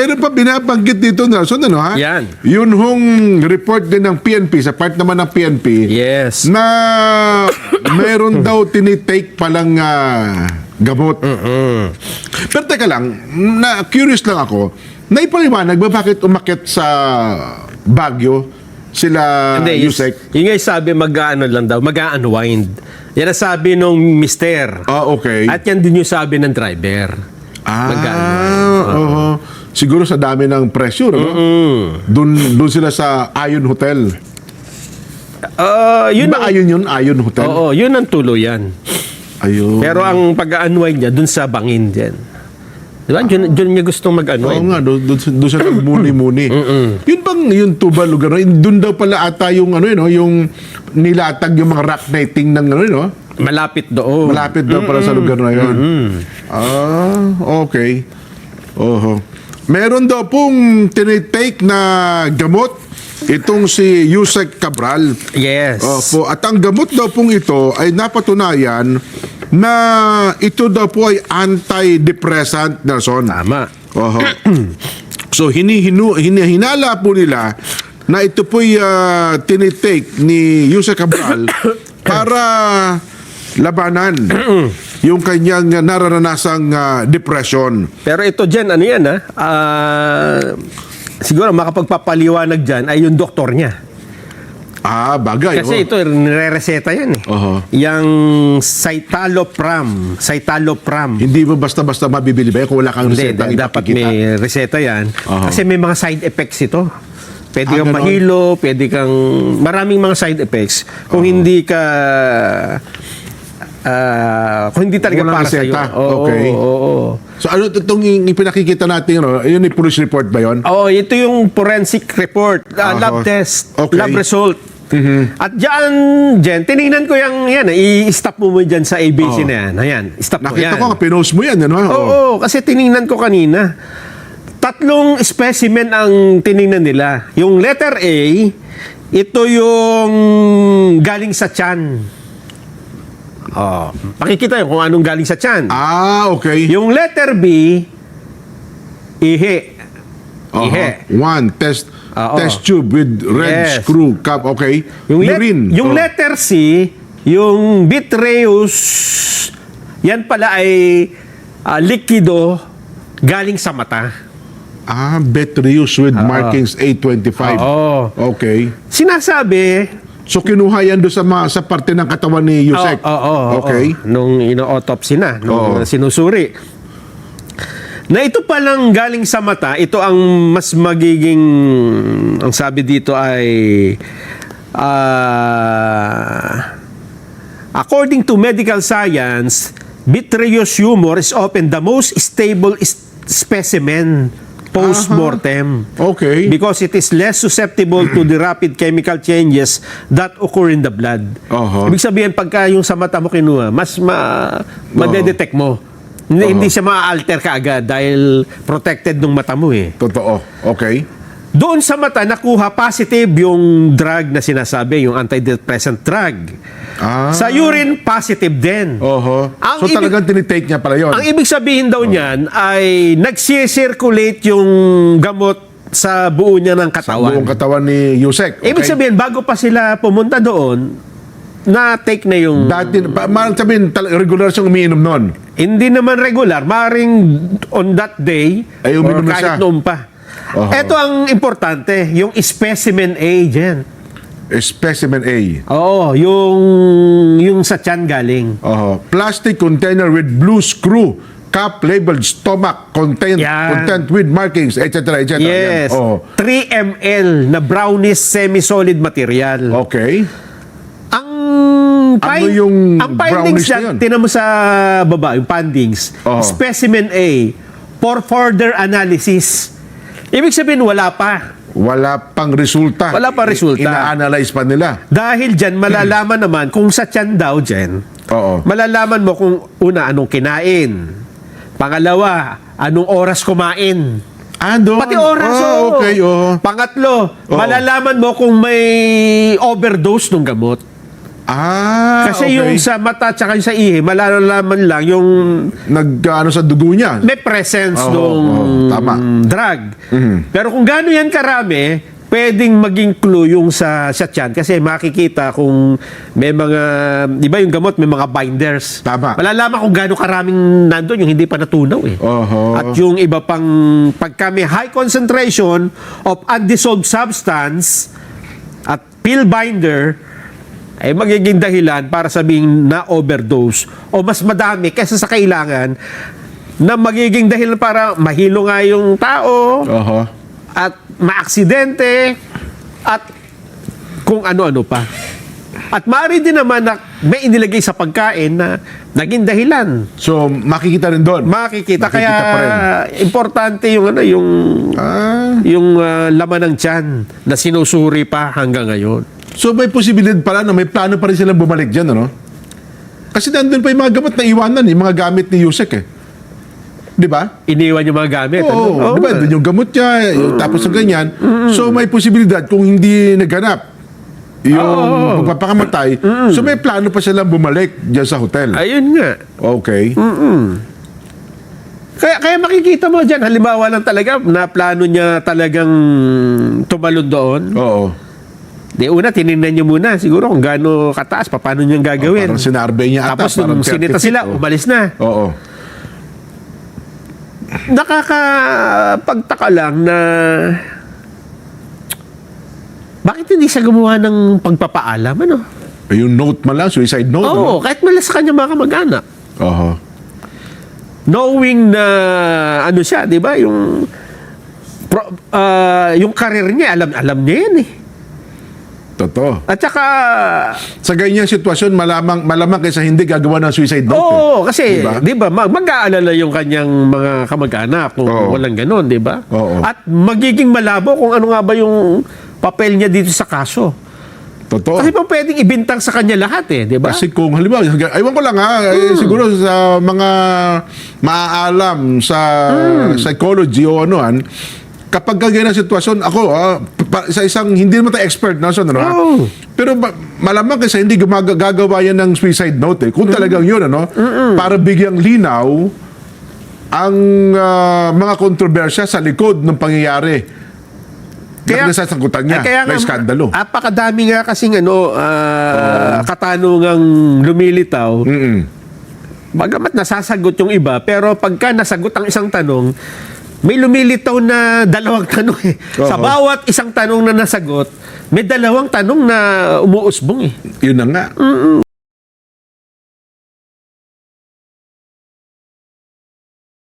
meron pa binabanggit dito, Nelson, ano ha? Yan. Yun hong report din ng PNP, sa part naman ng PNP, Yes. na meron daw tinitake palang gamot. Pero teka lang, curious lang ako, naipaliwanag ba bakit umakyat sa Baguio sila Hindi, Yusek? yung nga sabi mag-ano lang daw, mag-unwind. Yan ang sabi nung mister. Okay. At yan din yung sabi ng driver. Oo. Siguro sa dami ng pressure, no? Doon sila sa Ion Hotel. Yun Diba Ion Ion Hotel? Oo, yun ang tuluyan. Ayun. Pero ang pag-unwind niya, dun sa bangin dyan. Diba? Dun niya gustong Oo mag-unwind. nga, doon siya nagmuni-muni. Yun bang yung tuba lugar, doon daw pala ata yung yung nilatag yung mga rock netting ng Malapit doon. malapit daw pala sa lugar na yun. Okay. Oho. Meron daw pong tinitake na gamot itong si Yusek Cabral. Yes. Opo. At ang gamot daw pong ito ay napatunayan na ito daw po ay antidepressant, Nelson. Tama. Oho. So hinala po nila na ito po'y tinitake ni Yusek Cabral para labanan yung kanyang naranasang depression. Pero ito dyan, ano yan siguro makapagpapaliwanag dyan ay yung doktor niya. Bagay. Kasi ito, nire-reseta yan eh. Oho. Yung citalopram. Hindi mo basta-basta mabibili ba yan kung wala kang Hindi, reseta dapat may reseta yan. Oho. Kasi may mga side effects ito. Pwede kang ganon. mahilo, pwede kang... Maraming mga side effects. Kung hindi ka... kung hindi talaga Walang para sa'yo. reseta. Oo, Okay. oo. So ano itong ipinakikita natin, yun yung police report ba yun? Oo, ito yung forensic report, lab test, Okay. lab result. At dyan, Jen, tinignan ko yan, i-stop mo dyan sa ABC na yan. Ayan, stop mo Nakita yan. ko nga, pinost mo yan. Oo, kasi tinignan ko kanina. 3 specimen ang tinignan nila. Yung letter A, ito yung galing sa tiyan. Pakikita yun kung anong galing sa tiyan. Okay. Yung letter B, ihe. Ihe. One, test tube with red Yes. screw cap. Okay. Urine. Yung letter C, yung vitreous, yan pala ay likido galing sa mata. Vitreous with markings 825. Oo. Okay. Sinasabi, So kinuha yan doon sa parte ng katawan ni Yusek. Okay. Nung ino-autopsy na, nung sinusuri. Na ito palang galing sa mata, ito ang mas magiging, ang sabi dito ay, according to medical science, vitreous humor is often the most stable specimen post-mortem. Okay. Because it is less susceptible to the rapid chemical changes that occur in the blood. Ibig sabihin, pagka yung sa mata mo kinuha, mas madedetect mo. Hindi siya ma-alter ka agad dahil protected ng mata mo eh. Totoo. Okay. Doon sa mata, nakuha positive yung drug na sinasabi, yung antidepressant drug. Sa urine, positive din. So talagang tinitake niya pala yun. Ang ibig sabihin daw niyan ay nagsisirculate yung gamot sa buo niya ng katawan. Sa buong katawan ni Yusek. Okay. Ibig sabihin, bago pa sila pumunta doon, na-take na yung... Dati, maaaring sabihin, regular siyang umiinom nun. Hindi naman regular. Maring on that day, Ay, uminom or na kahit siya. noon pa. Ito ang importante, yung specimen A dyan. Specimen A. Oo, yung sa tiyan galing. Plastic container with blue screw, cap labeled stomach, content with markings, etc. etc. Yes. Yan. 3 ml na brownish semi-solid material. Okay. Ang yung ang findings brownish na yan, yun? tinan mo sa baba, yung findings. Specimen A, for further analysis. Ibig sabihin, wala pa. Wala pang resulta. Wala pa resulta. Ina-analyze pa nila. Dahil dyan, malalaman naman kung sa tiyan daw dyan, malalaman mo kung una, anong kinain. Pangalawa, anong oras kumain. Doon. Pati oras. Okay. Pangatlo, malalaman mo kung may overdose ng gamot. Kasi okay. yung sa mata at saka yung sa ihi, malalaman lang yung Nag-ano sa dugo niya. may presence Oo, ng tama. drug. Mhm. Pero kung gaano yan karami, pwedeng maging clue yung sa tiyan kasi makikita kung may mga, di ba yung gamot, may mga binders. Tama. Malalaman kung gaano karaming nandun, yung hindi pa natunaw eh. Oho. At yung iba pang, pagka may high concentration of undissolved substance at pill binder, ay magiging dahilan para sabing na-overdose o mas madami kaysa sa kailangan na magiging dahilan para mahilo nga yung tao Oho. at maaksidente at kung ano-ano pa. At maaari din naman na may inilagay sa pagkain na naging dahilan. So, makikita rin doon. Makikita kaya Makikita pa rin. importante yung yung laman ng tiyan na sinusuri pa hanggang ngayon. So, may posibilidad pala na may plano pa rin silang bumalik dyan, ano? Kasi nandun pa yung mga gamot na iwanan, yung mga gamit ni Yusek, eh. Di ba? Iniwan yung mga gamit. Oo, di ba? Doon yung gamot niya, tapos ng ganyan. So, may posibilidad kung hindi nagganap yung pagpapakamatay. So, may plano pa silang bumalik dyan sa hotel. Ayun nga. Okay. Kaya makikita mo dyan, halimbawa lang talaga na plano niya talagang tumalon doon. Oo. Di una, tinignan niyo muna siguro kung gaano kataas, paano niyang gagawin. Parang sinarbay niya ata. Tapos parang nung 30 sinita feet, sila, oh. umalis na. Oo. Nakakapagtaka lang na bakit hindi siya gumawa ng pagpapaalam, ano? Yung note man lang, suicide note. Oo, kahit mala sa kanya mga kamag-anak. Oho. Knowing na ano siya, di ba? Yung career niya, alam niya yan eh. Totoo. At saka, Sa ganyang sitwasyon, malamang kaysa hindi gagawa ng suicide note. oo, kasi, Diba? di ba, mag-aalala yung kanyang mga kamag-anak kung Oo. walang ganon, di ba? Oo. At magiging malabo kung ano nga ba yung papel niya dito sa kaso. Totoo. Kasi pa pwedeng ibintang sa kanya lahat eh, di ba? Kasi kung halimbawa, aywan ko lang ha, siguro sa mga maaalam sa psychology o anuhan, kapag ganyan ang sitwasyon, ako, sa isang, hindi naman tayo expert na, ano, ha? Oo. Pero malamang kasi hindi gagawa yan ng suicide note, eh. Kung talagang yun, ano, para bigyang linaw ang mga kontrobersya sa likod ng pangyayari. Kaya nasasagutan niya, may skandalo. Apakadami nga kasing katanungang lumilitaw. Bagamat nasasagot yung iba, pero pagka nasagot ang isang tanong, may lumilitaw na dalawang tanong eh. Sa Oo. bawat isang tanong na nasagot, may dalawang tanong na umuusbong eh. Yun na nga.